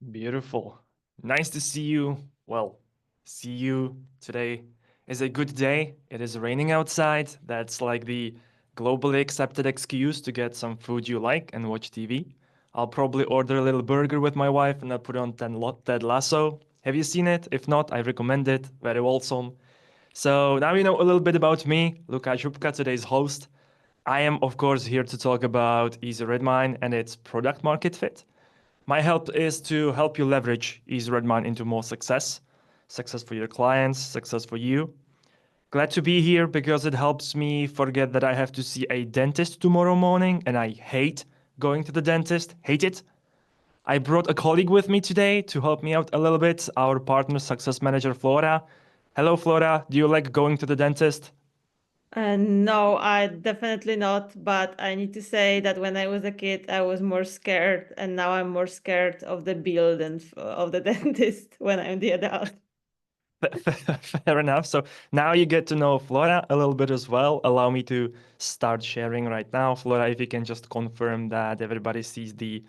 Beautiful. Nice to see you. Well, see you today is a good day. It is raining outside. That's like the globally accepted excuse to get some food you like and watch TV. I'll probably order a little burger with my wife and I'll put on Ted Lasso. Have you seen it? If not, I recommend it. Very wholesome. So now you know a little bit about me, Luka Zhubka, today's host. I am, of course, here to talk about Easy Redmine and its product market fit. My help is to help you leverage Easy Redmine into more success. Success for your clients, success for you. Glad to be here because it helps me forget that I have to see a dentist tomorrow morning and I hate going to the dentist. Hate it. I brought a colleague with me today to help me out a little bit, our partner success manager Flora. Hello Flora, do you like going to the dentist? No, I definitely not. But I need to say that when I was a kid, I was more scared, and now I'm more scared of the bill than of the dentist when I'm the adult. Fair enough. So now you get to know Flora a little bit as well. Allow me to start sharing right now. Flora, if you can just confirm that everybody sees the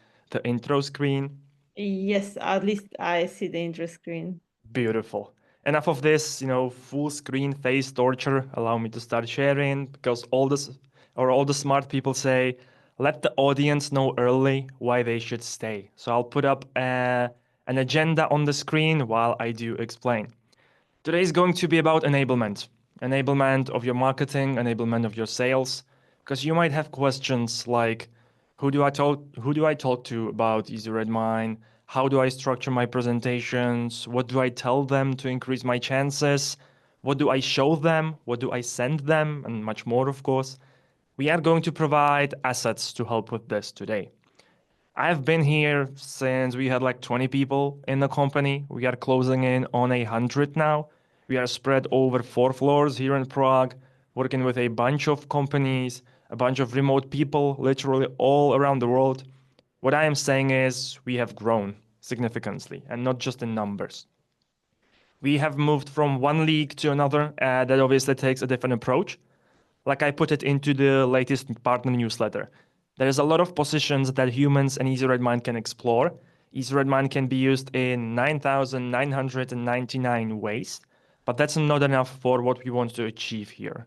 intro screen. Yes, at least I see the intro screen. Beautiful. Enough of this, full screen face torture. Allow me to start sharing because all the smart people say, let the audience know early why they should stay. So I'll put up an agenda on the screen while I do explain. Today is going to be about enablement. Enablement of your marketing, enablement of your sales. Because you might have questions like who do I talk to about Easy Redmine? How do I structure my presentations? What do I tell them to increase my chances? What do I show them? What do I send them? And much more, of course. We are going to provide assets to help with this today. I've been here since we had like 20 people in the company. We are closing in on 100 now. We are spread over 4 floors here in Prague, working with a bunch of companies, a bunch of remote people, literally all around the world. What I am saying is we have grown significantly and not just in numbers. We have moved from one league to another. That obviously takes a different approach. Like I put it into the latest partner newsletter. There is a lot of positions that humans and Easy Redmine can explore. Easy Redmine can be used in 9,999 ways, but that's not enough for what we want to achieve here.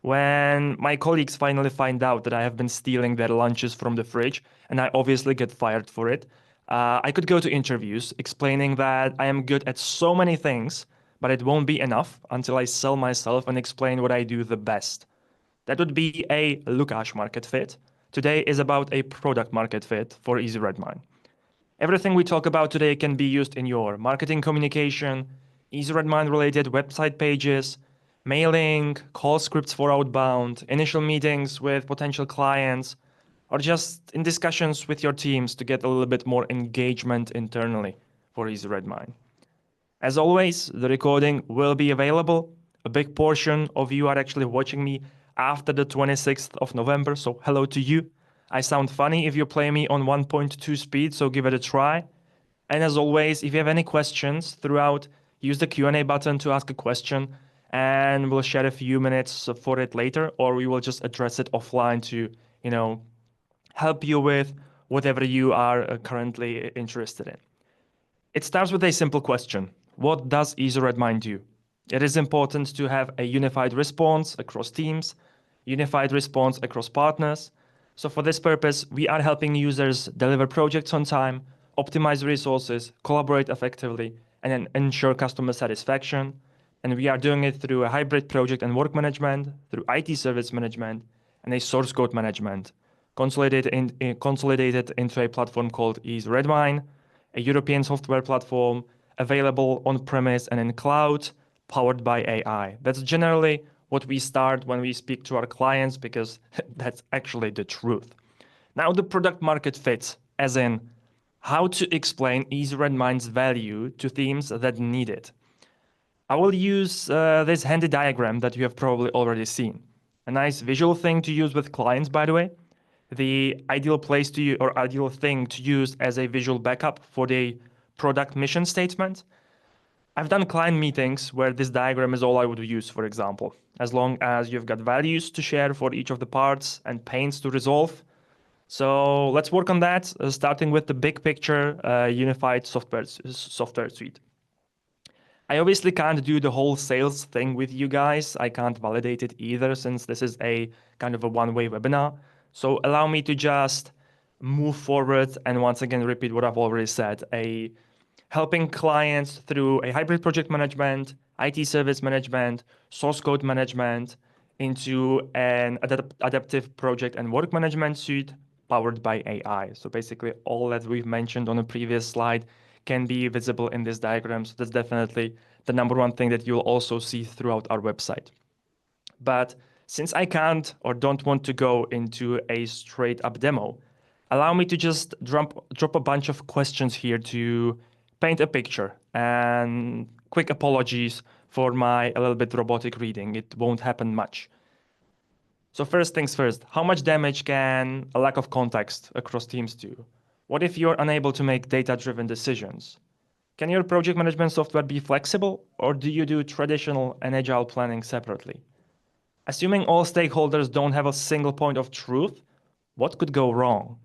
When my colleagues finally find out that I have been stealing their lunches from the fridge, and I obviously get fired for it, I could go to interviews explaining that I am good at so many things, but it won't be enough until I sell myself and explain what I do the best. That would be a Lukash market fit. Today is about a product market fit for Easy Redmine. Everything we talk about today can be used in your marketing communication, Easy Redmine related website pages, mailing, call scripts for outbound, initial meetings with potential clients, or just in discussions with your teams to get a little bit more engagement internally for Easy Redmine. As always, the recording will be available. A big portion of you are actually watching me after the 26th of November, so hello to you. I sound funny if you play me on 1.2 speed, so give it a try. And as always, if you have any questions throughout, use the Q&A button to ask a question and we'll share a few minutes for it later, or we will just address it offline to, you know, help you with whatever you are currently interested in. It starts with a simple question. What does Easy Redmine do? It is important to have a unified response across teams, unified response across partners. So for this purpose, we are helping users deliver projects on time, optimize resources, collaborate effectively, and then ensure customer satisfaction. And we are doing it through a hybrid project and work management, through IT service management, and a source code management, consolidated into a platform called Easy Redmine, a European software platform available on premise and in cloud, powered by AI. That's generally what we start when we speak to our clients because that's actually the truth. Now, the product market fits, as in how to explain Easy Redmine's value to teams that need it. I will use this handy diagram that you have probably already seen. A nice visual thing to use with clients, by the way. The ideal place to use, or ideal thing to use as a visual backup for the product mission statement. I've done client meetings where this diagram is all I would use, for example. As long as you've got values to share for each of the parts and pains to resolve, So let's work on that, starting with the big picture, unified software suite. I obviously can't do the whole sales thing with you guys. I can't validate it either since this is a kind of a one-way webinar. So allow me to just move forward and once again repeat what I've already said. Helping clients through a hybrid project management, IT service management, source code management into an adaptive project and work management suite powered by AI. So basically all that we've mentioned on a previous slide can be visible in this diagram. So that's definitely the number one thing that you'll also see throughout our website. But since I can't or don't want to go into a straight up demo, allow me to just drop a bunch of questions here to paint a picture. And quick apologies for my a little bit robotic reading. It won't happen much. So first things first, how much damage can a lack of context across teams do? What if you're unable to make data-driven decisions? Can your project management software be flexible, or do you do traditional and agile planning separately? Assuming all stakeholders don't have a single point of truth, what could go wrong?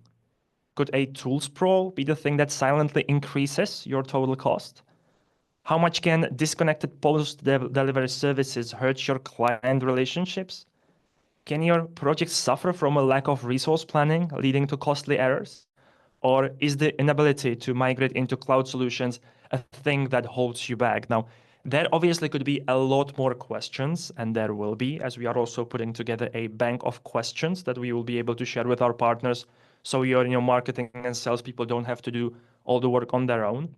Could a tool sprawl be the thing that silently increases your total cost? How much can disconnected post-delivery services hurt your client relationships? Can your project suffer from a lack of resource planning, leading to costly errors? Or is the inability to migrate into cloud solutions a thing that holds you back? Now, there obviously could be a lot more questions, and there will be, as we are also putting together a bank of questions that we will be able to share with our partners. So your marketing and salespeople don't have to do all the work on their own.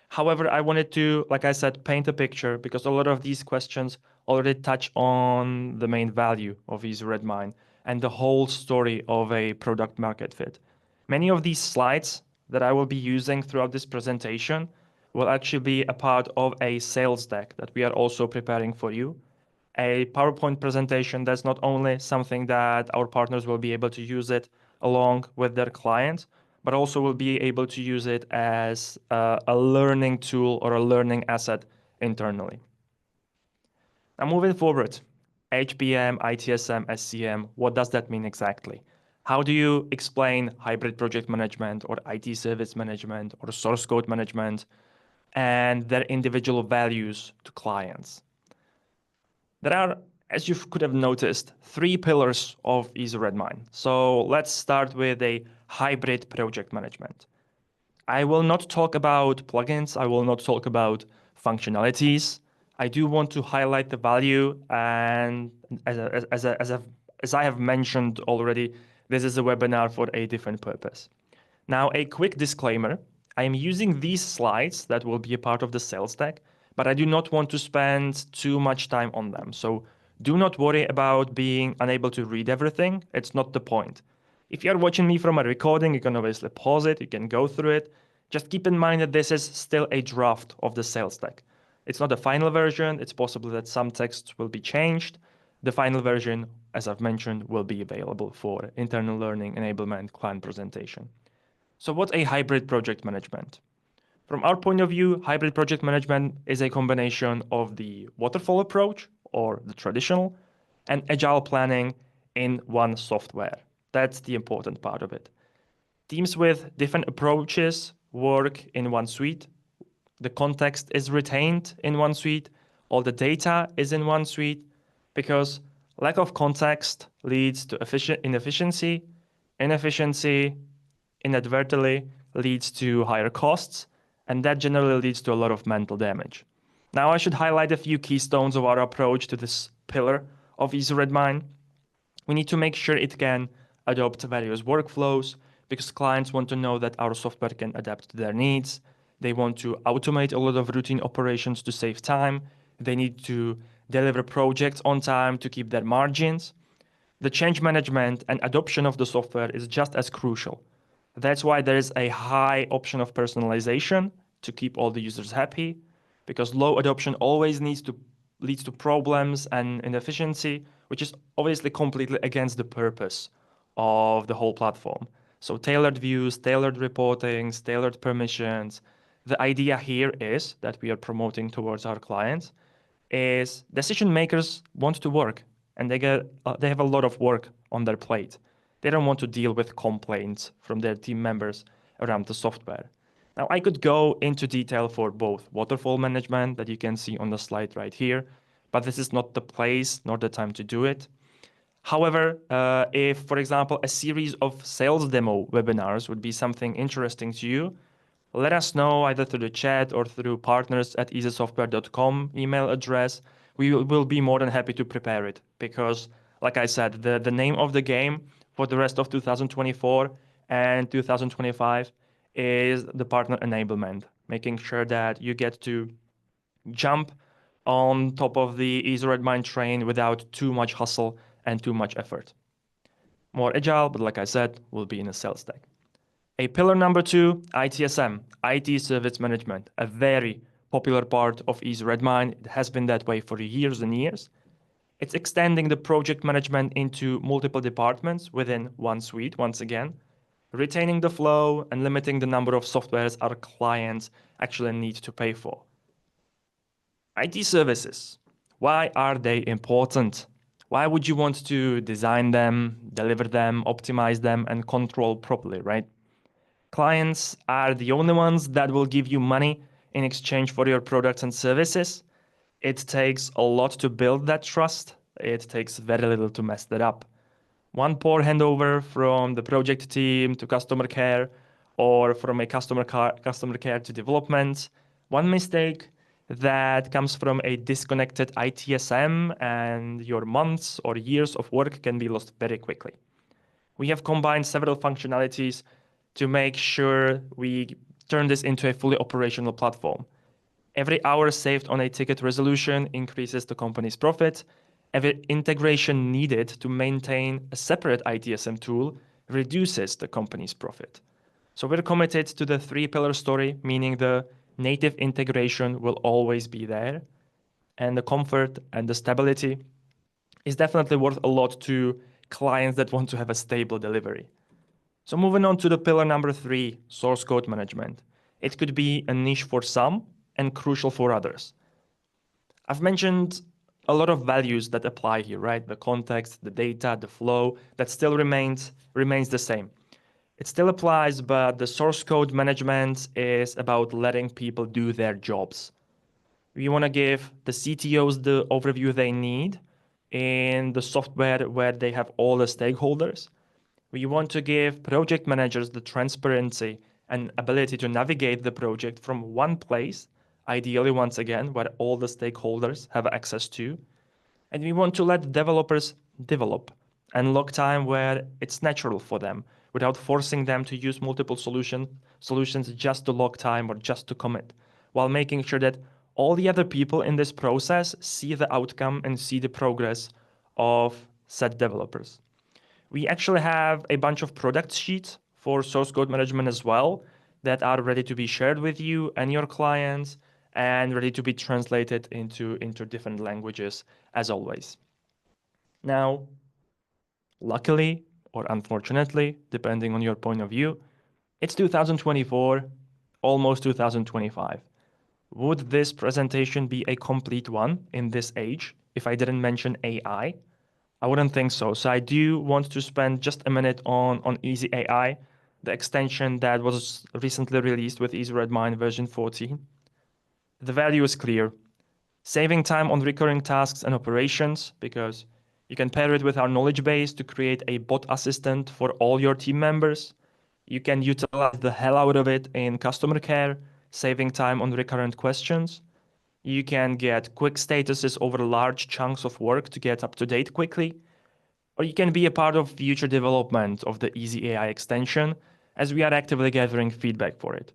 However, I wanted to, like I said, paint a picture because a lot of these questions already touch on the main value of Easy Redmine and the whole story of a product market fit. Many of these slides that I will be using throughout this presentation will actually be a part of a sales deck that we are also preparing for you. A PowerPoint presentation that's not only something that our partners will be able to use it along with their clients, but also will be able to use it as a learning tool or a learning asset internally. Now moving forward, HPM, ITSM, SCM, what does that mean exactly? How do you explain hybrid project management or IT service management or source code management and their individual values to clients? There are, as you could have noticed, three pillars of Easy Redmine. So let's start with a hybrid project management. I will not talk about plugins. I will not talk about functionalities. I do want to highlight the value, and as I have mentioned already, this is a webinar for a different purpose. Now, a quick disclaimer. I am using these slides that will be a part of the sales deck, but I do not want to spend too much time on them. So do not worry about being unable to read everything. It's not the point. If you're watching me from a recording, you can obviously pause it, you can go through it. Just keep in mind that this is still a draft of the sales deck. It's not the final version. It's possible that some texts will be changed. The final version, as I've mentioned, will be available for internal learning enablement client presentation. So what's a hybrid project management? From our point of view, hybrid project management is a combination of the waterfall approach or the traditional and agile planning in one software. That's the important part of it. Teams with different approaches work in one suite. The context is retained in one suite. All the data is in one suite because lack of context leads to inefficiency. Inefficiency inadvertently leads to higher costs, and that generally leads to a lot of mental damage. Now, I should highlight a few keystones of our approach to this pillar of Easy Redmine. We need to make sure it can adopt various workflows because clients want to know that our software can adapt to their needs. They want to automate a lot of routine operations to save time. They need to deliver projects on time to keep their margins. The change management and adoption of the software is just as crucial. That's why there is a high option of personalization to keep all the users happy, because low adoption always leads to problems and inefficiency, which is obviously completely against the purpose of the whole platform. So tailored views, tailored reportings, tailored permissions. The idea here is that we are promoting towards our clients is decision makers want to work and they have a lot of work on their plate. They don't want to deal with complaints from their team members around the software. Now, I could go into detail for both waterfall management that you can see on the slide right here, but this is not the place nor the time to do it. However, if, for example, a series of sales demo webinars would be something interesting to you, let us know either through the chat or through partners@easysoftware.com email address. We will be more than happy to prepare it because, like I said, the name of the game for the rest of 2024 and 2025 is the partner enablement, making sure that you get to jump on top of the Easy Redmine train without too much hustle and too much effort. More agile, but like I said, will be in a sales stack. A pillar number two, ITSM, IT Service Management, a very popular part of Easy Redmine. It has been that way for years and years. It's extending the project management into multiple departments within one suite, once again, retaining the flow and limiting the number of softwares our clients actually need to pay for. IT services, why are they important? Why would you want to design them, deliver them, optimize them, and control properly, right? Clients are the only ones that will give you money in exchange for your products and services. It takes a lot to build that trust. It takes very little to mess that up. One poor handover from the project team to customer care or from a customer care to development. One mistake that comes from a disconnected ITSM and your months or years of work can be lost very quickly. We have combined several functionalities to make sure we turn this into a fully operational platform. Every hour saved on a ticket resolution increases the company's profit. Every integration needed to maintain a separate ITSM tool reduces the company's profit. So we're committed to the three-pillar story, meaning the native integration will always be there, and the comfort and the stability is definitely worth a lot to clients that want to have a stable delivery. So moving on to the pillar number three, source code management. It could be a niche for some and crucial for others. I've mentioned a lot of values that apply here, right? The context, the data, the flow, that still remains the same. It still applies, but the source code management is about letting people do their jobs. We want to give the CTOs the overview they need in the software where they have all the stakeholders. We want to give project managers the transparency and ability to navigate the project from one place, ideally, once again, where all the stakeholders have access to. And we want to let developers develop and log time where it's natural for them without forcing them to use multiple solutions just to log time or just to commit, while making sure that all the other people in this process see the outcome and see the progress of said developers. We actually have a bunch of product sheets for source code management as well that are ready to be shared with you and your clients and ready to be translated into different languages as always. Now, luckily or unfortunately, depending on your point of view, it's 2024, almost 2025. Would this presentation be a complete one in this age if I didn't mention AI? I wouldn't think so. So I do want to spend just a minute on Easy8, the extension that was recently released with Easy Redmine version 14. The value is clear. Saving time on recurring tasks and operations, because you can pair it with our knowledge base to create a bot assistant for all your team members. You can utilize the hell out of it in customer care, saving time on recurrent questions. You can get quick statuses over large chunks of work to get up to date quickly. Or you can be a part of future development of the Easy8 extension, as we are actively gathering feedback for it.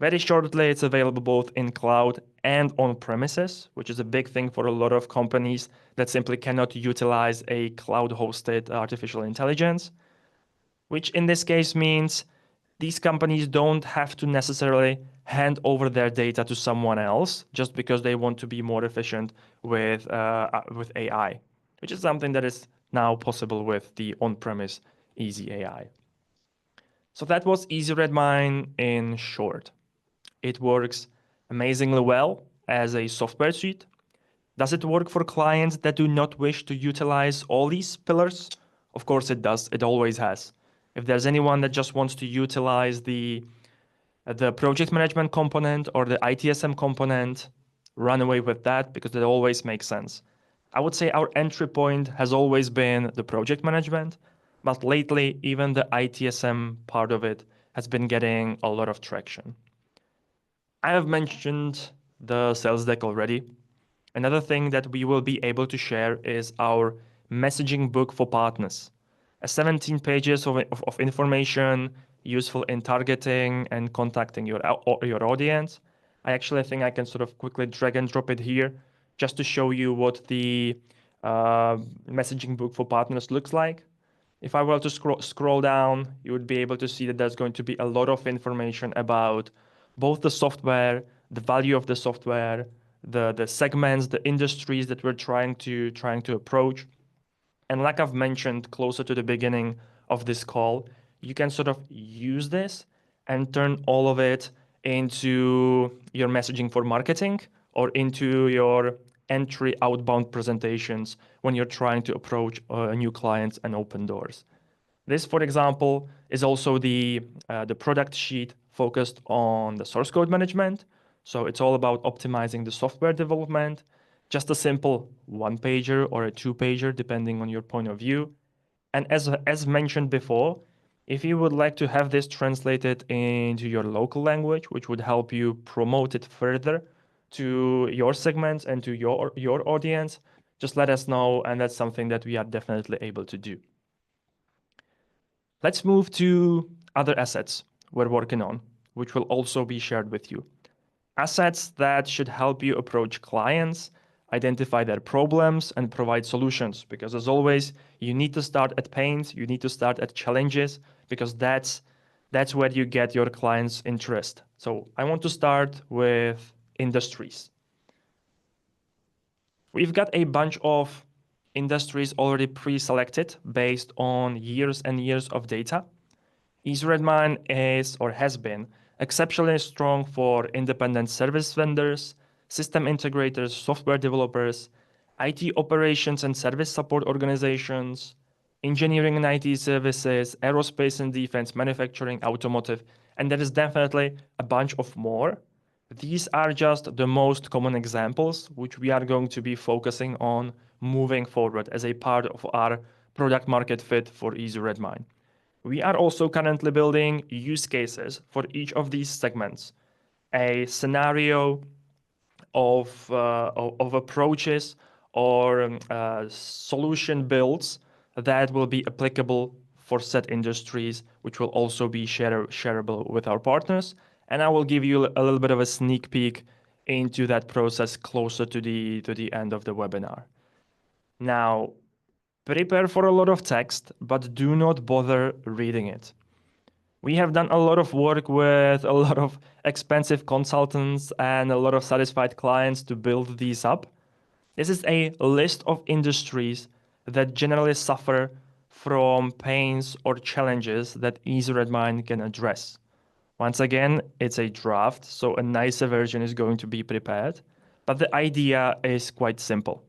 Very shortly, it's available both in cloud and on premises, which is a big thing for a lot of companies that simply cannot utilize a cloud-hosted artificial intelligence, which in this case means these companies don't have to necessarily hand over their data to someone else just because they want to be more efficient with AI, which is something that is now possible with the on-premise Easy8. So that was Easy Redmine in short. It works amazingly well as a software suite. Does it work for clients that do not wish to utilize all these pillars? Of course it does. It always has. If there's anyone that just wants to utilize the project management component or the ITSM component, run away with that because it always makes sense. I would say our entry point has always been the project management, but lately even the ITSM part of it has been getting a lot of traction. I have mentioned the sales deck already. Another thing that we will be able to share is our messaging book for partners. 17 pages of information useful in targeting and contacting your audience. I actually think I can sort of quickly drag and drop it here just to show you what the messaging book for partners looks like. If I were to scroll down, you would be able to see that there's going to be a lot of information about both the software, the value of the software, the segments, the industries that we're trying to approach. And like I've mentioned closer to the beginning of this call, you can sort of use this and turn all of it into your messaging for marketing or into your entry outbound presentations when you're trying to approach new clients and open doors. This, for example, is also the product sheet focused on the source code management. So it's all about optimizing the software development. Just a simple one pager or a two pager, depending on your point of view. And as mentioned before, if you would like to have this translated into your local language, which would help you promote it further to your segments and to your audience, just let us know, and that's something that we are definitely able to do. Let's move to other assets we're working on, which will also be shared with you. Assets that should help you approach clients, identify their problems, and provide solutions. Because as always, you need to start at pains, you need to start at challenges, because that's where you get your clients' interest. So I want to start with industries. We've got a bunch of industries already pre-selected based on years and years of data. Redmine is or has been exceptionally strong for independent service vendors, system integrators, software developers, IT operations and service support organizations, engineering and IT services, aerospace and defense, manufacturing, automotive, and there is definitely a bunch of more. These are just the most common examples, which we are going to be focusing on moving forward as a part of our product market fit for Redmine. We are also currently building use cases for each of these segments, a scenario of approaches or solution builds that will be applicable for set industries, which will also be shareable with our partners. And I will give you a little bit of a sneak peek into that process closer to the end of the webinar. Now, prepare for a lot of text, but do not bother reading it. We have done a lot of work with a lot of expensive consultants and a lot of satisfied clients to build these up. This is a list of industries that generally suffer from pains or challenges that Redmine can address. Once again, it's a draft, so a nicer version is going to be prepared, but the idea is quite simple.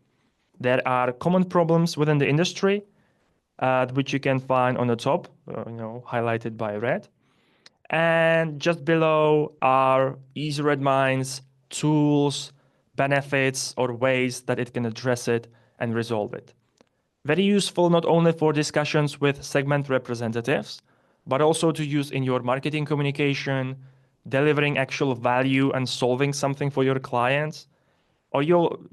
There are common problems within the industry, which you can find on the top, highlighted by red. And just below are Redmine's tools, benefits, or ways that it can address it and resolve it. Very useful not only for discussions with segment representatives, but also to use in your marketing communication, delivering actual value and solving something for your clients. Or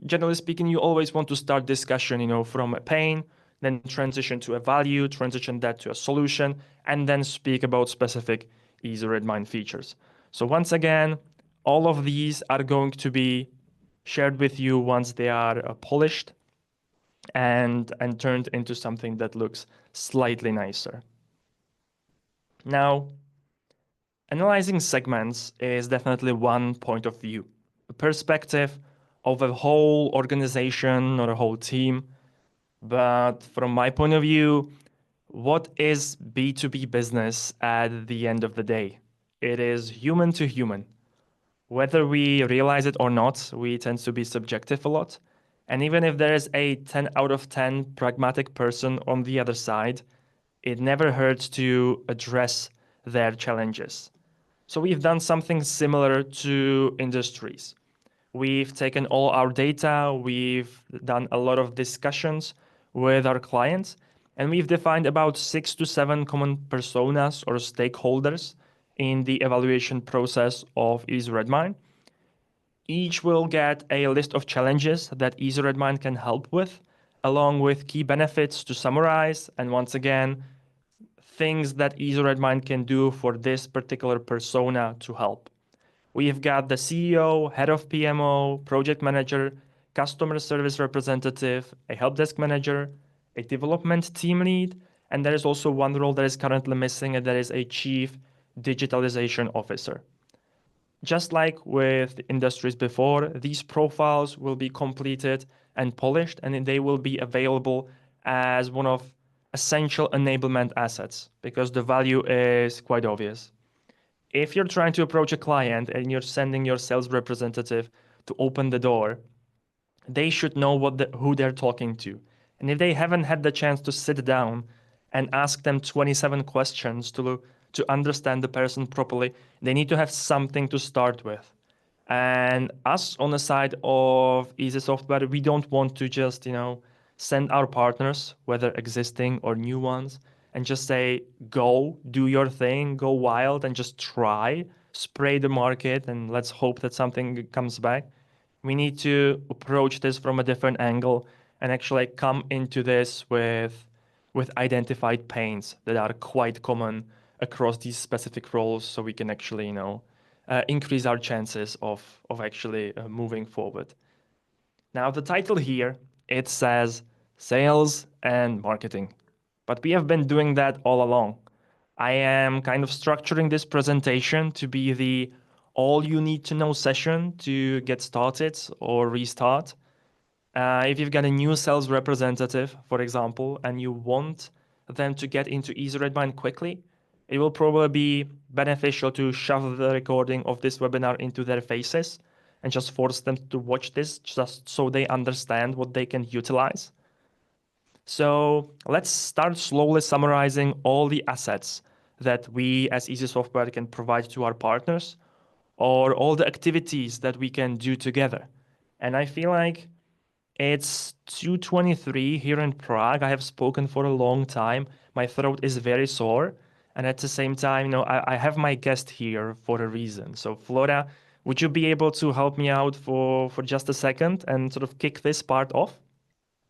generally speaking, you always want to start discussion, from a pain, then transition to a value, transition that to a solution, and then speak about specific Redmine features. So once again, all of these are going to be shared with you once they are polished and turned into something that looks slightly nicer. Now, analyzing segments is definitely one point of view, a perspective of a whole organization or a whole team. But from my point of view, what is B2B business at the end of the day? It is human to human. Whether we realize it or not, we tend to be subjective a lot. And even if there is a 10 out of 10 pragmatic person on the other side, it never hurts to address their challenges. So we've done something similar to industries. We've taken all our data, we've done a lot of discussions with our clients, and we've defined about 6 to 7 common personas or stakeholders in the evaluation process of Easy Redmine. Each will get a list of challenges that Easy Redmine can help with, along with key benefits to summarize, and once again, things that Easy Redmine can do for this particular persona to help. We've got the CEO, head of PMO, project manager, customer service representative, a help desk manager, a development team lead, and there is also one role that is currently missing, and that is a chief digitalization officer. Just like with the industries before, these profiles will be completed and polished, and they will be available as one of essential enablement assets because the value is quite obvious. If you're trying to approach a client and you're sending your sales representative to open the door, they should know who they're talking to. And if they haven't had the chance to sit down and ask them 27 questions to understand the person properly, they need to have something to start with. And us on the side of Easy Software, we don't want to just, send our partners, whether existing or new ones, and just say, go, do your thing, go wild and just try, spray the market, and let's hope that something comes back. We need to approach this from a different angle and actually come into this with identified pains that are quite common across these specific roles, so we can actually increase our chances of actually moving forward. Now the title here, it says sales and marketing, but we have been doing that all along. I am kind of structuring this presentation to be the all you need to know session to get started or restart. If you've got a new sales representative, for example, and you want them to get into Easy Redmine quickly, it will probably be beneficial to shove the recording of this webinar into their faces and just force them to watch this just so they understand what they can utilize. So let's start slowly summarizing all the assets that we as Easy Software can provide to our partners or all the activities that we can do together. And I feel like it's 2:23 here in Prague. I have spoken for a long time. My throat is very sore. And at the same time, I have my guest here for a reason. So Flora, would you be able to help me out for just a second and sort of kick this part off?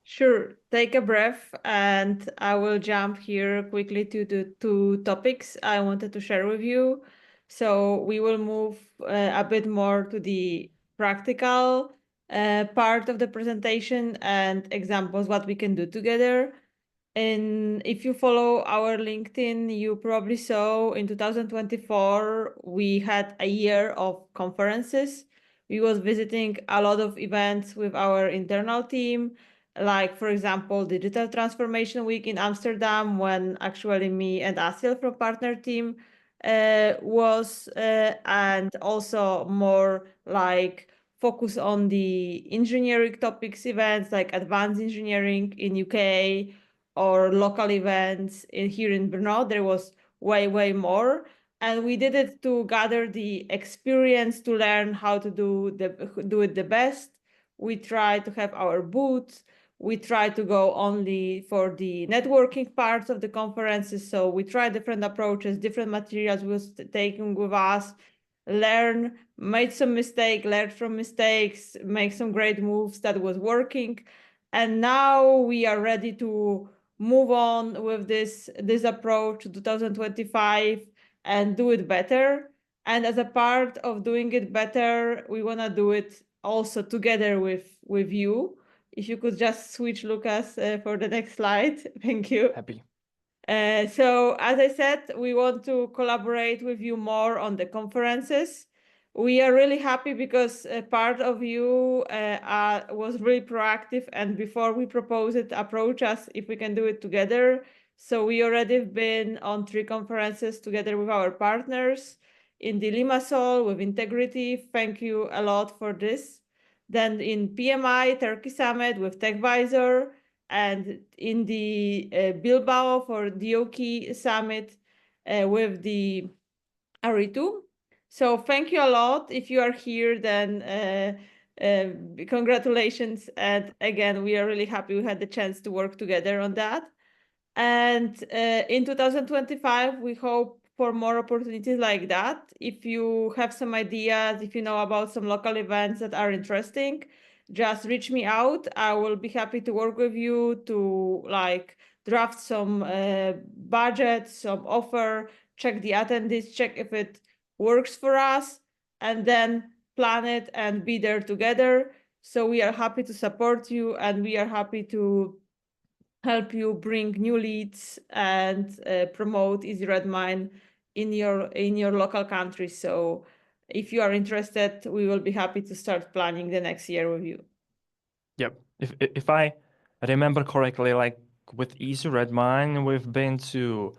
Sure, take a breath, and I will jump here quickly to the two topics I wanted to share with you. So we will move a bit more to the practical part of the presentation and examples what we can do together. And if you follow our LinkedIn, you probably saw in 2024, we had a year of conferences. We was visiting a lot of events with our internal team, like, for example, Digital Transformation Week in Amsterdam, when actually me and Asil from partner team was, and also more like focus on the engineering topics events like advanced engineering in UK or local events here in Brno. There was way more. And we did it to gather the experience to learn how to do it the best. We try to have our booths. We try to go only for the networking parts of the conferences. So we try different approaches, different materials we was taking with us, learn, made some mistake, learned from mistakes, make some great moves that was working. And now we are ready to move on with this approach to 2025 and do it better. And as a part of doing it better, we want to do it also together with you. If you could just switch, Lucas, for the next slide. Thank you. Happy. So as I said, we want to collaborate with you more on the conferences. We are really happy because part of you was really proactive, and before we propose it, approach us if we can do it together. So we already have been on 3 conferences together with our partners in the Limassol with Integrity. Thank you a lot for this. then in PMI Turkey Summit with TechVisor, and in the Bilbao for DOK Summit with the Aritu. So thank you a lot. If you are here, then congratulations. And again, we are really happy we had the chance to work together on that. And in 2025, we hope for more opportunities like that. If you have some ideas, if you know about some local events that are interesting, just reach me out. I will be happy to work with you to like draft some budget, some offer, check the attendees, check if it works for us, and then plan it and be there together. So we are happy to support you, and we are happy to help you bring new leads and promote Easy Redmine in your local country. So if you are interested, we will be happy to start planning the next year with you. Yep. If I remember correctly, like with Easy Redmine, we've been to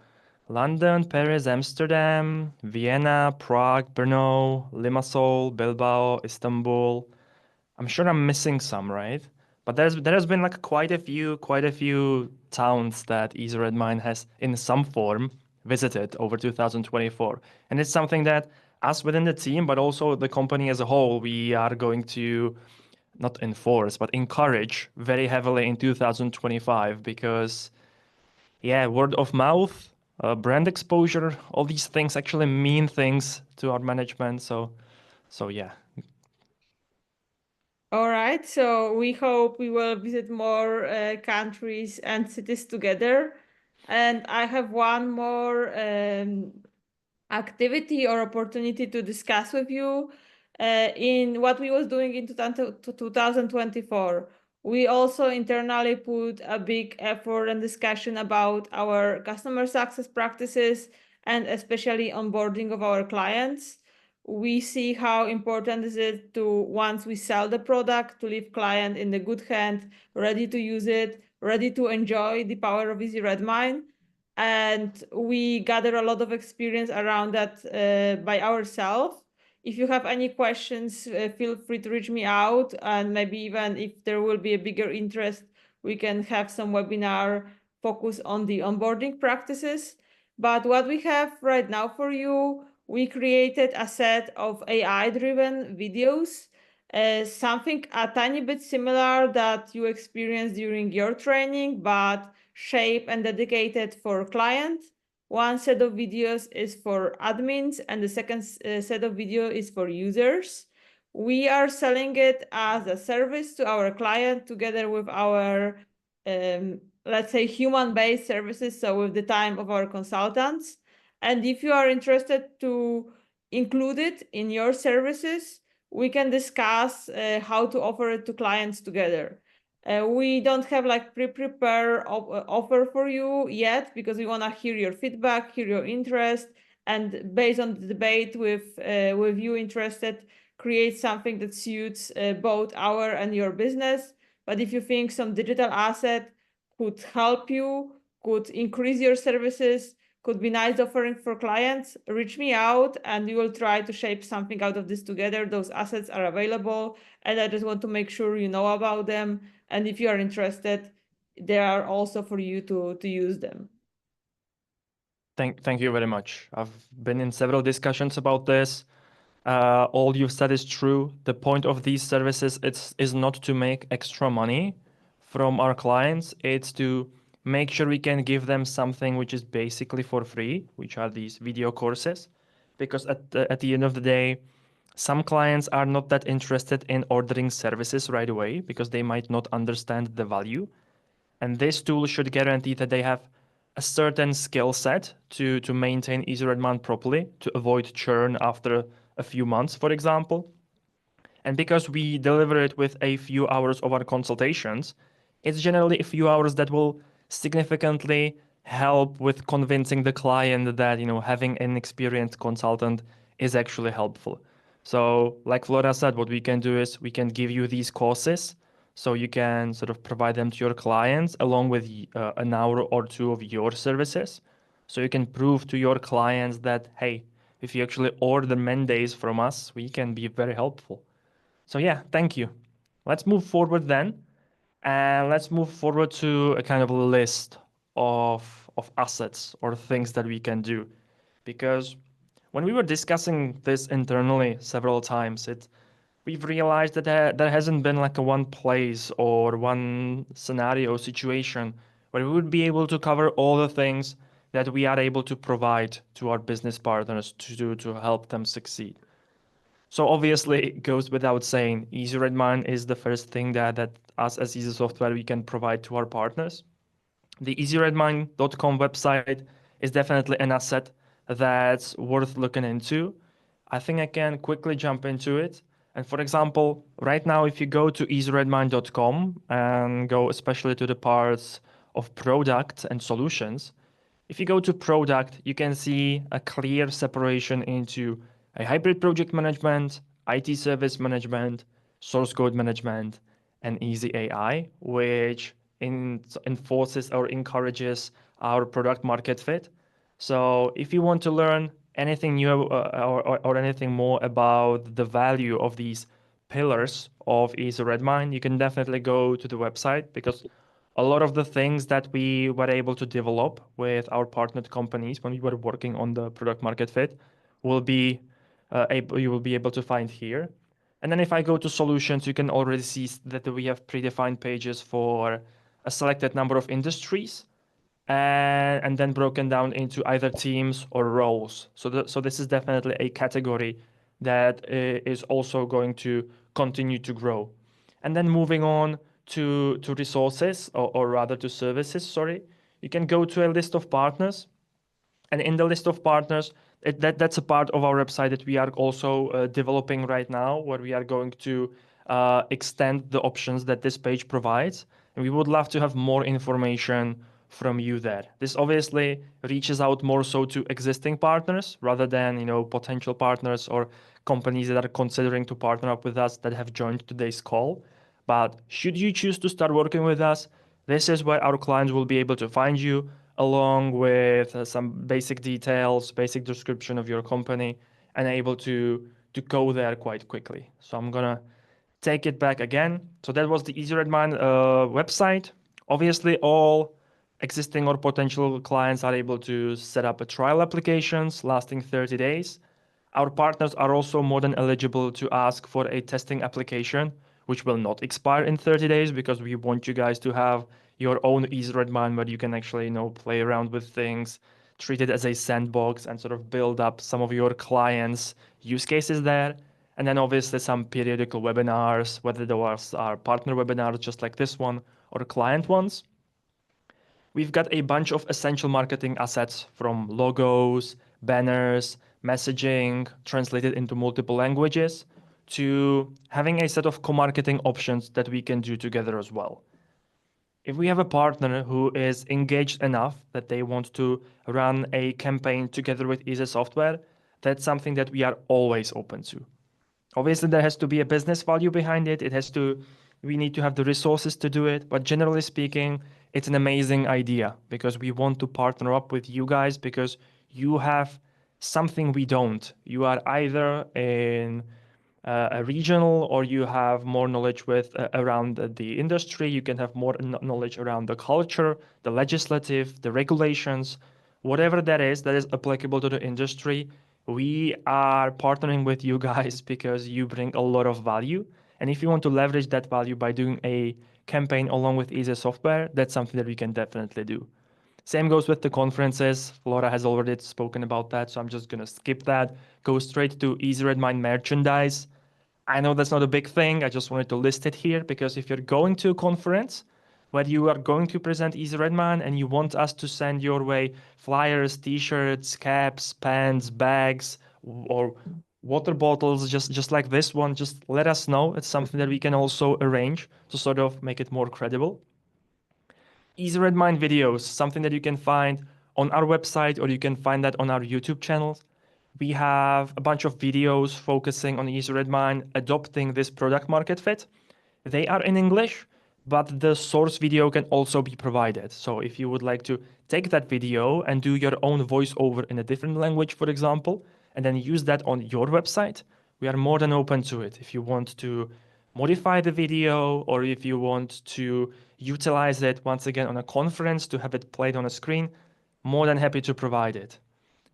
London, Paris, Amsterdam, Vienna, Prague, Brno, Limassol, Bilbao, Istanbul. I'm sure I'm missing some, right? But there has been like quite a few towns that Easy Redmine has in some form visited over 2024. And it's something that us within the team, but also the company as a whole, we are going to not enforce, but encourage very heavily in 2025 because, yeah, word of mouth, brand exposure, all these things actually mean things to our management. So yeah. All right, so we hope we will visit more countries and cities together. And I have one more activity or opportunity to discuss with you in what we was doing in 2024. We also internally put a big effort and discussion about our customer success practices and especially onboarding of our clients. We see how important is it to, once we sell the product, to leave client in the good hand, ready to use it, ready to enjoy the power of Easy Redmine. And we gather a lot of experience around that by ourselves. If you have any questions, feel free to reach me out, and maybe even if there will be a bigger interest, we can have some webinar focus on the onboarding practices. But what we have right now for you, we created a set of AI-driven videos, something a tiny bit similar that you experienced during your training, but shape and dedicated for clients. One set of videos is for admins, and the second set of video is for users. We are selling it as a service to our client together with our, let's say, human-based services, so with the time of our consultants. And if you are interested to include it in your services, we can discuss how to offer it to clients together. We don't have like pre-prepare offer for you yet because we want to hear your feedback, hear your interest, and based on the debate with you interested, create something that suits both our and your business. But if you think some digital asset could help you, could increase your services, could be nice offering for clients, reach me out and we will try to shape something out of this together. Those assets are available, and I just want to make sure you know about them. And if you are interested, they are also for you to use them. Thank you very much. I've been in several discussions about this. All you've said is true. The point of these services is not to make extra money from our clients. It's to make sure we can give them something which is basically for free, which are these video courses. Because at the end of the day, some clients are not that interested in ordering services right away because they might not understand the value. And this tool should guarantee that they have a certain skill set to maintain Easy Redmine properly, to avoid churn after a few months, for example. And because we deliver it with a few hours of our consultations, it's generally a few hours that will significantly help with convincing the client that, having an experienced consultant is actually helpful. So, like Flora said, what we can do is we can give you these courses so you can sort of provide them to your clients along with an hour or two of your services. So you can prove to your clients that, hey, if you actually order mandates from us, we can be very helpful. So yeah, thank you. Let's move forward then, and let's move forward to a kind of list of assets or things that we can do. Because when we were discussing this internally several times, we've realized that there hasn't been like a one place or one scenario situation where we would be able to cover all the things that we are able to provide to our business partners to help them succeed. So obviously it goes without saying, Easy Redmine is the first thing that us as Easy Software we can provide to our partners. The easyredmine.com website is definitely an asset that's worth looking into. I think I can quickly jump into it. And for example, right now, if you go to easyredmine.com and go especially to the parts of product and solutions, if you go to product, you can see a clear separation into a hybrid project management, IT service management, source code management, and Easy AI, which enforces or encourages our product market fit. So if you want to learn anything new or anything more about the value of these pillars of Easy Redmine, you can definitely go to the website because a lot of the things that we were able to develop with our partnered companies when we were working on the product market fit will be you will be able to find here. And then if I go to solutions, you can already see that we have predefined pages for a selected number of industries and then broken down into either teams or roles. So this is definitely a category that is also going to continue to grow. And then moving on to resources or rather to services, sorry, you can go to a list of partners, and in the list of partners, that's a part of our website that we are also developing right now, where we are going to extend the options that this page provides. And we would love to have more information from you there. This obviously reaches out more so to existing partners rather than, potential partners or companies that are considering to partner up with us that have joined today's call. But should you choose to start working with us, this is where our clients will be able to find you, along with some basic details, basic description of your company, and able to go there quite quickly. So I'm gonna take it back again. So that was the Easy Redmine website. Obviously, all existing or potential clients are able to set up a trial applications lasting 30 days. Our partners are also more than eligible to ask for a testing application, which will not expire in 30 days because we want you guys to have your own Easy Redmine where you can actually, play around with things, treat it as a sandbox and sort of build up some of your clients' use cases there. And then obviously some periodical webinars, whether those are partner webinars just like this one or client ones. We've got a bunch of essential marketing assets from logos, banners, messaging translated into multiple languages to having a set of co-marketing options that we can do together as well. If we have a partner who is engaged enough that they want to run a campaign together with Easy Software, that's something that we are always open to. Obviously, there has to be a business value behind it. We need to have the resources to do it. But generally speaking, it's an amazing idea because we want to partner up with you guys because you have something we don't. You are either in a regional or you have more knowledge with around the industry. You can have more knowledge around the culture, the legislative, the regulations, whatever that is applicable to the industry. We are partnering with you guys because you bring a lot of value. And if you want to leverage that value by doing a campaign along with Easy Software, that's something that we can definitely do. Same goes with the conferences. Flora has already spoken about that, so I'm just going to skip that. Go straight to Easy Redmine merchandise. I know that's not a big thing. I just wanted to list it here because if you're going to a conference where you are going to present Easy Redmine and you want us to send your way flyers, t-shirts, caps, pens, bags, or water bottles, just like this one, just let us know. It's something that we can also arrange to sort of make it more credible. Easy Redmine videos, something that you can find on our website or you can find that on our YouTube channels. We have a bunch of videos focusing on Easy Redmine adopting this product market fit. They are in English, but the source video can also be provided. So if you would like to take that video and do your own voiceover in a different language, for example, and then use that on your website, we are more than open to it. If you want to modify the video, or if you want to utilize it once again on a conference to have it played on a screen, more than happy to provide it.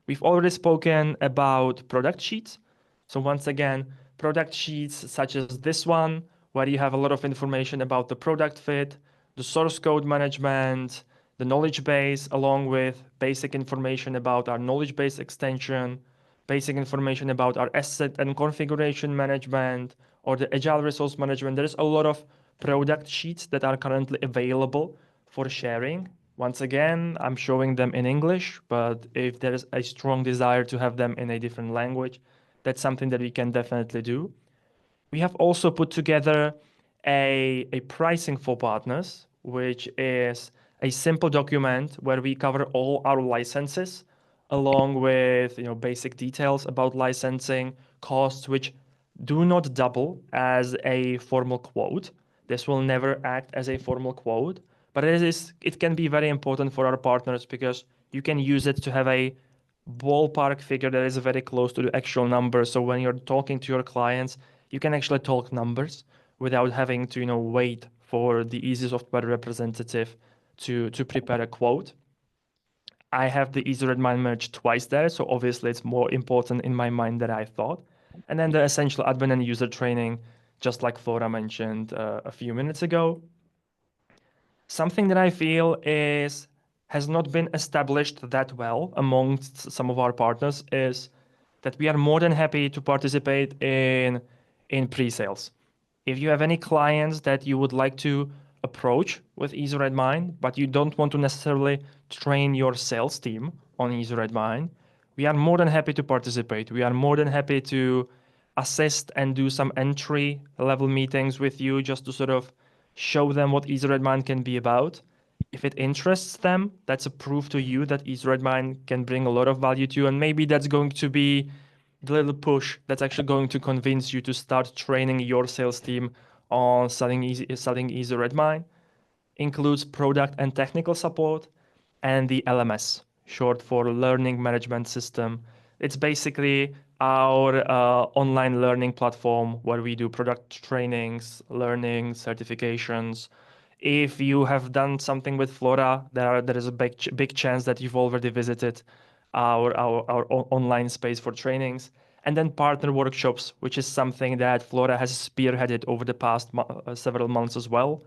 We've already spoken about product sheets. So once again, product sheets such as this one, where you have a lot of information about the product fit, the source code management, the knowledge base, along with basic information about our knowledge base extension, basic information about our asset and configuration management, or the agile resource management. There's a lot of product sheets that are currently available for sharing. Once again, I'm showing them in English, but if there is a strong desire to have them in a different language, that's something that we can definitely do. We have also put together a pricing for partners, which is a simple document where we cover all our licenses along with basic details about licensing costs, which do not double as a formal quote. This will never act as a formal quote, but it can be very important for our partners because you can use it to have a ballpark figure that is very close to the actual number. So when you're talking to your clients, you can actually talk numbers without having to wait for the Easy Software representative to prepare a quote. I have the Easy Redmine merged twice there, so obviously it's more important in my mind than I thought. And then the essential admin and user training, just like Flora mentioned a few minutes ago. Something that I feel has not been established that well amongst some of our partners is that we are more than happy to participate in pre-sales. If you have any clients that you would like to approach with Easy Redmine, but you don't want to necessarily train your sales team on Easy Redmine, we are more than happy to participate. We are more than happy to assist and do some entry level meetings with you just to sort of show them what Easy Redmine can be about. If it interests them, that's a proof to you that Easy Redmine can bring a lot of value to you, and maybe that's going to be the little push that's actually going to convince you to start training your sales team on selling Easy Redmine. Includes product and technical support, and the LMS, short for Learning Management System. It's basically our online learning platform where we do product trainings, learning, certifications. If you have done something with Flora, there is a big chance that you've already visited our online space for trainings. And then partner workshops, which is something that Flora has spearheaded over the past several months as well.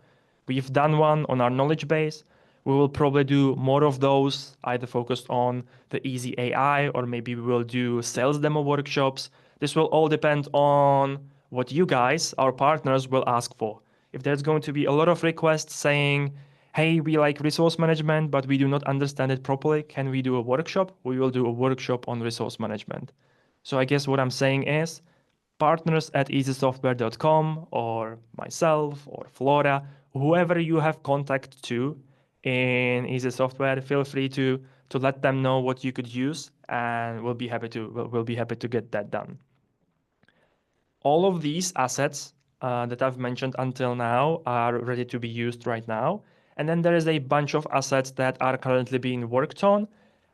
We've done one on our knowledge base. We will probably do more of those, either focused on the Easy AI or maybe we will do sales demo workshops. This will all depend on what you guys, our partners, will ask for. If there's going to be a lot of requests saying, hey, we like resource management, but we do not understand it properly, can we do a workshop? We will do a workshop on resource management. So I guess what I'm saying is partners at easysoftware.com or myself or Flora, whoever you have contact to in Easy Software, feel free to let them know what you could use, and we'll be happy to get that done. All of these assets that I've mentioned until now are ready to be used right now. And then there is a bunch of assets that are currently being worked on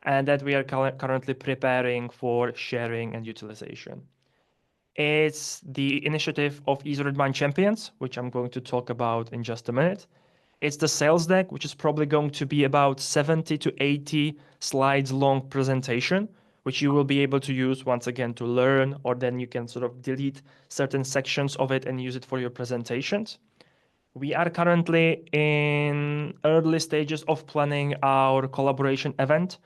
and that we are currently preparing for sharing and utilization. It's the initiative of Easy Redmine Champions, which I'm going to talk about in just a minute. It's the sales deck, which is probably going to be about 70 to 80 slides long presentation, which you will be able to use once again to learn, or then you can sort of delete certain sections of it and use it for your presentations. We are currently in early stages of planning our collaboration event,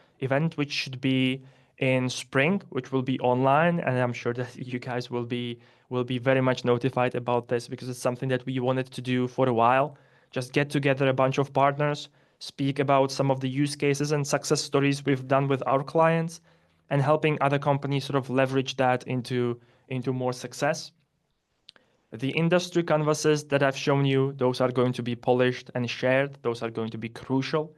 which should be in spring, which will be online, and I'm sure that you guys will be very much notified about this because it's something that we wanted to do for a while. Just get together a bunch of partners, speak about some of the use cases and success stories we've done with our clients, and helping other companies sort of leverage that into more success. The industry canvases that I've shown you, those are going to be polished and shared. Those are going to be crucial.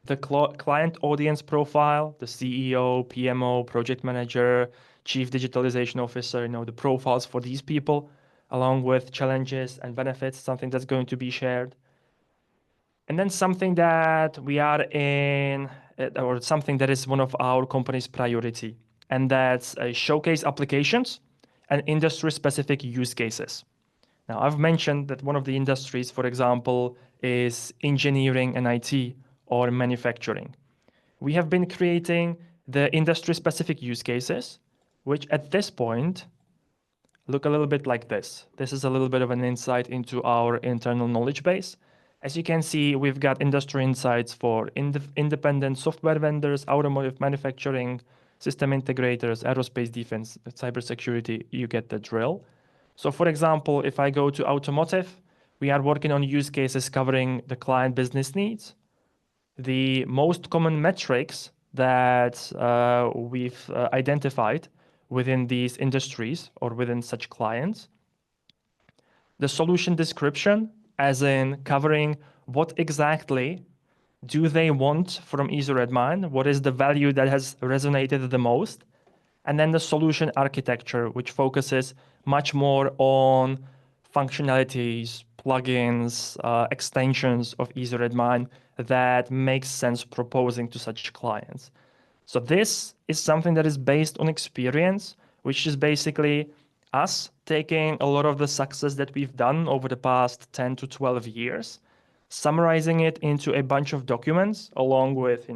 The client audience profile, the CEO, PMO, project manager, chief digitalization officer, the profiles for these people, along with challenges and benefits, something that's going to be shared. And then something that we are in, or something that is one of our company's priority, and that's showcase applications and industry-specific use cases. Now, I've mentioned that one of the industries, for example, is engineering and IT or manufacturing. We have been creating the industry-specific use cases, which at this point look a little bit like this. This is a little bit of an insight into our internal knowledge base. As you can see, we've got industry insights for independent software vendors, automotive manufacturing, system integrators, aerospace defense, cybersecurity. You get the drill. So for example, if I go to automotive, we are working on use cases covering the client business needs. The most common metrics that we've identified within these industries or within such clients. The solution description, as in covering what exactly do they want from Easy Redmine, what is the value that has resonated the most, and then the solution architecture, which focuses much more on functionalities, plugins, extensions of Easy Redmine that makes sense proposing to such clients. So this is something that is based on experience, which is basically us taking a lot of the success that we've done over the past 10 to 12 years, summarizing it into a bunch of documents along with,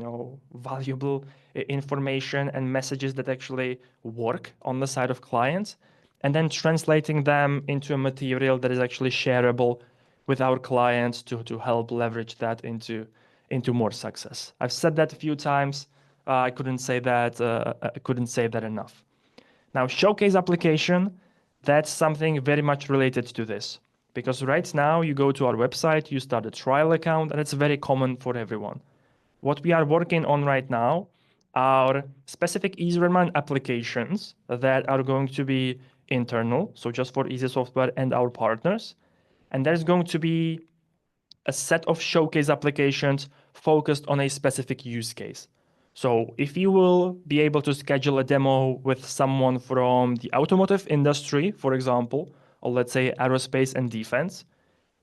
valuable information and messages that actually work on the side of clients, and then translating them into a material that is actually shareable with our clients to help leverage that into more success. I've said that a few times. I couldn't say that. I couldn't say that enough. Now, showcase application, that's something very much related to this. Because right now you go to our website, you start a trial account, and it's very common for everyone. What we are working on right now are specific EasyRedmine applications that are going to be internal, so just for Easy Software and our partners. And there's going to be a set of showcase applications focused on a specific use case. So if you will be able to schedule a demo with someone from the automotive industry, for example, or let's say aerospace and defense,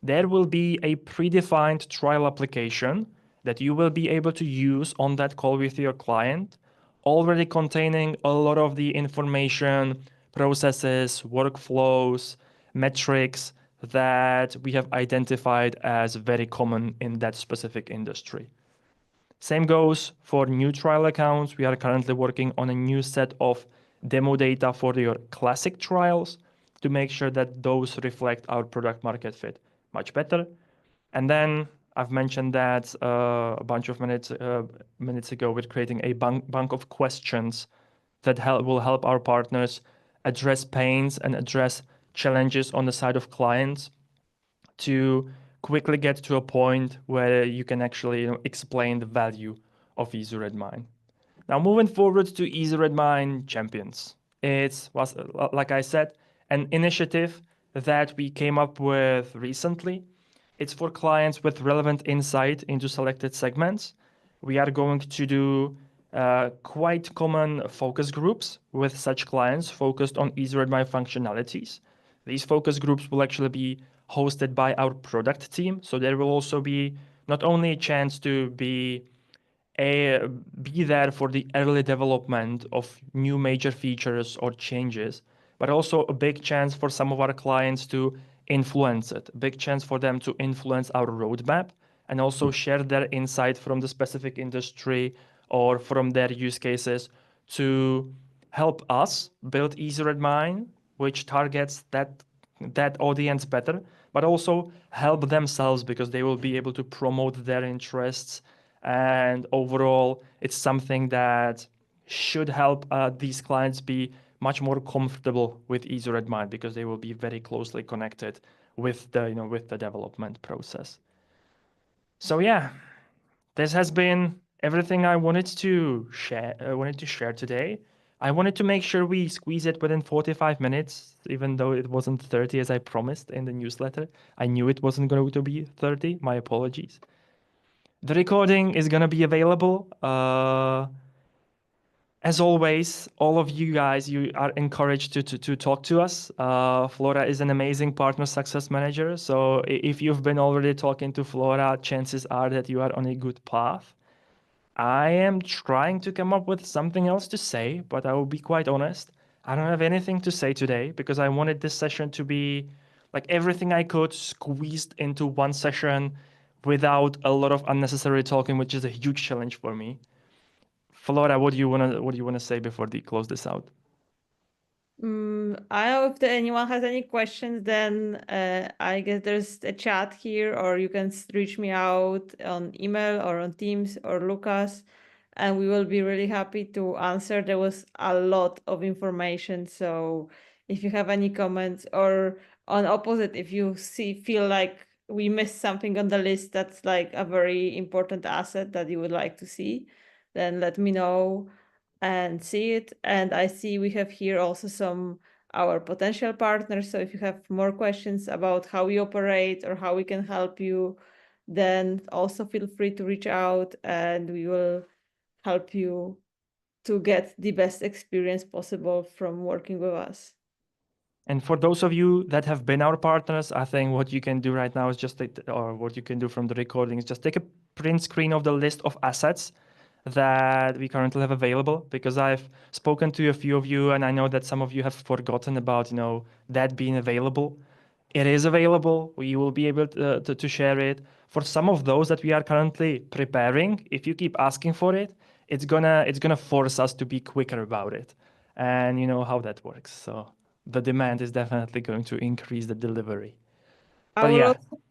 there will be a predefined trial application that you will be able to use on that call with your client, already containing a lot of the information, processes, workflows, metrics that we have identified as very common in that specific industry. Same goes for new trial accounts. We are currently working on a new set of demo data for your classic trials to make sure that those reflect our product market fit much better. And then I've mentioned that a bunch of minutes ago with creating a bank of questions that will help our partners address pains and address challenges on the side of clients to quickly get to a point where you can actually explain the value of Easy Redmine. Now, moving forward to Easy Redmine Champions. It was, like I said, an initiative that we came up with recently. It's for clients with relevant insight into selected segments. We are going to do quite common focus groups with such clients focused on Easy Redmine functionalities. These focus groups will actually be hosted by our product team. So there will also be not only a chance to be there for the early development of new major features or changes, but also a big chance for some of our clients to influence it, a big chance for them to influence our roadmap and also share their insight from the specific industry or from their use cases to help us build Easy Redmine, which targets that audience better, but also help themselves because they will be able to promote their interests. And overall, it's something that should help these clients be much more comfortable with Easy Redmine because they will be very closely connected with the development process. So yeah, this has been everything I wanted to share today. I wanted to make sure we squeeze it within 45 minutes, even though it wasn't 30 as I promised in the newsletter. I knew it wasn't going to be 30. My apologies. The recording is going to be available. As always, all of you guys, you are encouraged to talk to us. Flora is an amazing partner success manager. So if you've been already talking to Flora, chances are that you are on a good path. I am trying to come up with something else to say, but I will be quite honest. I don't have anything to say today because I wanted this session to be like everything I could squeezed into one session without a lot of unnecessary talking, which is a huge challenge for me. Flora, what do you wanna say before we close this out? I don't know if anyone has any questions, then I guess there's a chat here, or you can reach me out on email or on Teams or Lucas, and we will be really happy to answer. There was a lot of information, so if you have any comments, or on opposite, if you feel like we missed something on the list that's like a very important asset that you would like to see, then let me know and see it. And I see we have here also some our potential partners. So if you have more questions about how we operate or how we can help you, then also feel free to reach out and we will help you to get the best experience possible from working with us. And for those of you that have been our partners, I think what you can do right now is or what you can do from the recording is just take a print screen of the list of assets that we currently have available, because I've spoken to a few of you and I know that some of you have forgotten about, that being available. It is available. We will be able to share it. For some of those that we are currently preparing, if you keep asking for it, it's gonna force us to be quicker about it. And you know how that works. So the demand is definitely going to increase the delivery. I But will yeah, also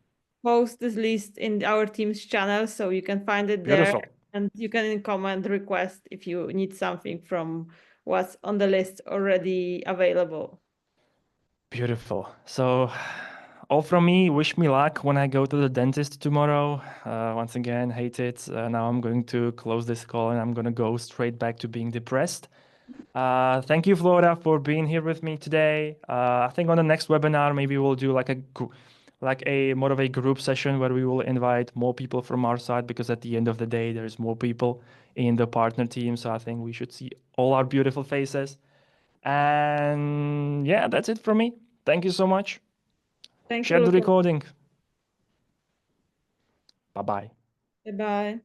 post this list in our team's channel so you can find it there, beautiful. and you can comment request if you need something from what's on the list already available. Beautiful. So, all from me. Wish me luck when I go to the dentist tomorrow. Once again, hate it. Now I'm going to close this call and I'm going to go straight back to being depressed. Thank you, Flora, for being here with me today. I think on the next webinar, maybe we'll do like a more of a group session where we will invite more people from our side, because at the end of the day, there's more people in the partner team. So I think we should see all our beautiful faces. And yeah, that's it from me. Thank you so much. Thank you, Share the Lucas. recording. Bye bye. Bye bye.